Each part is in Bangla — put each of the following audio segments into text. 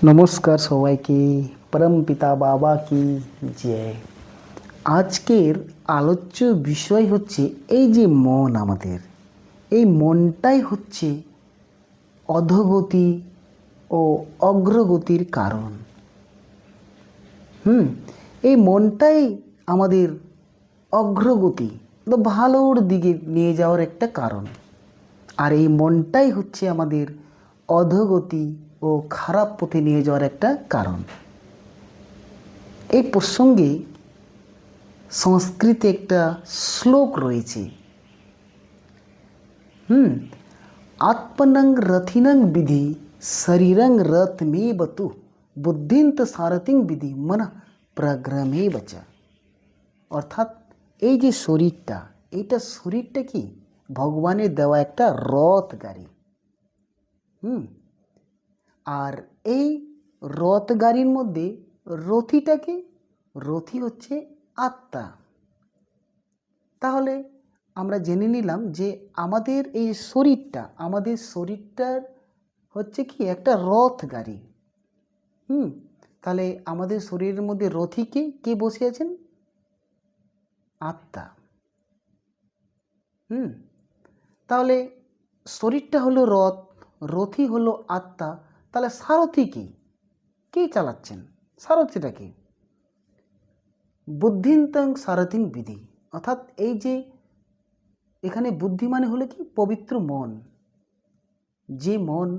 নমস্কার সবাইকে। পরমপিতা বাবা কি জয়। আজকের আলোচ্য বিষয় হচ্ছে এই যে মন, আমাদের এই মনটাই হচ্ছে অধোগতি ও অগ্রগতির কারণ। এই মনটাই আমাদের অগ্রগতি বা ভালোর দিকে নিয়ে যাওয়ার একটা কারণ, আর এই মনটাই হচ্ছে আমাদের অধোগতি ও খারাপ পথে নিয়ে যাওয়ার একটা কারণ। এই প্রসঙ্গে সংস্কৃতে একটা শ্লোক রয়েছে, আত্মনং রথিনং বিধি শরীরং রথমেবতু বুদ্ধিন্ত সারথিং বিধি মন প্রগ্রমেবচ। অর্থাৎ এই যে শরীরটা, শরীরটা কি ভগবানের দেওয়া একটা রথ গাড়ি। আর এই রথ গাড়ির মধ্যে রথি হচ্ছে আত্মা। তাহলে আমরা জেনে নিলাম যে আমাদের এই শরীরটার হচ্ছে কি একটা রথ গাড়ি। তাহলে আমাদের শরীরের মধ্যে রথিকে কে বসে আছেন? আত্মা। তাহলে শরীরটা হলো রথ, রথি হলো আত্মা। তাহলে সারথি কে চালাচ্ছেন? সারথিটা কি? বুদ্ধিন্তং সারথিং বিধি। অর্থাৎ এই যে এখানে বুদ্ধি মানে হলো কি পবিত্র মন, যে মন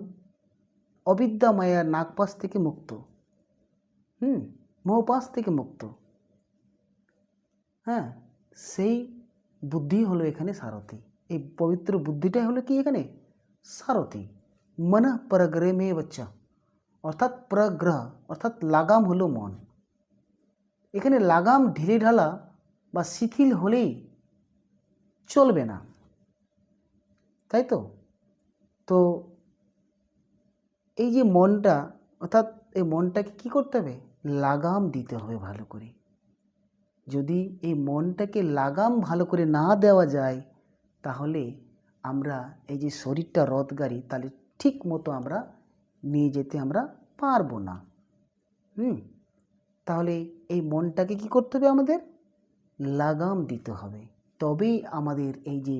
অবিদ্যা মায়ার নাগপাশ থেকে মুক্ত, মোহপাশ থেকে মুক্ত, সেই বুদ্ধি হলো এখানে সারথি। এই পবিত্র বুদ্ধিটাই হলো কি এখানে সারথি। মন প্রগ্রহে বচ্চা, অর্থাৎ প্রগ্রহ অর্থাৎ লাগাম হলো মন। এখানে লাগাম ঢিলে ঢালা বা শিথিল হলেই চলবে না, তাই তো? তো এই যে মনটা, অর্থাৎ এই মনটাকে কি করতে হবে? লাগাম দিতে হবে ভালো করে। যদি এই মনটাকে লাগাম ভালো করে না দেওয়া যায়, তাহলে আমরা এই যে শরীরটা রথ গাড়ি, তাহলে ঠিক মতো আমরা নিয়ে যেতে আমরা পারবো না। তাহলে এই মনটাকে কি করতে হবে? আমাদের লাগাম দিতে হবে, তবেই আমাদের এই যে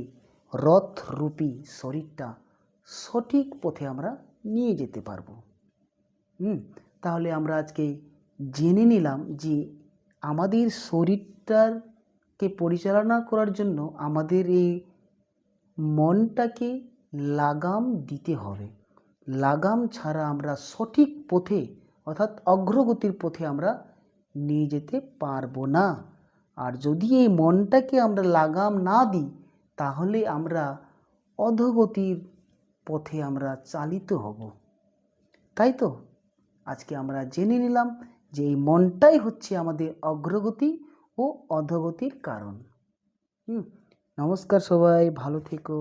রথরূপী শরীরটা সঠিক পথে আমরা নিয়ে যেতে পারবো। তাহলে আমরা আজকে জেনে নিলাম যে আমাদের শরীরটাকে পরিচালনা করার জন্য আমাদের এই মনটাকে লাগাম দিতে হবে। লাগাম ছাড়া আমরা সঠিক পথে অর্থাৎ অগ্রগতির পথে আমরা নিয়ে যেতে পারবো না। আর যদি এই মনটাকে আমরা লাগাম না দিই, তাহলে আমরা অধোগতির পথে আমরা চালিত হব। তাই তো আজকে আমরা জেনে নিলাম যে এই মনটাই হচ্ছে আমাদের অগ্রগতি ও অধোগতির কারণ। নমস্কার সবাই, ভালো থেকো।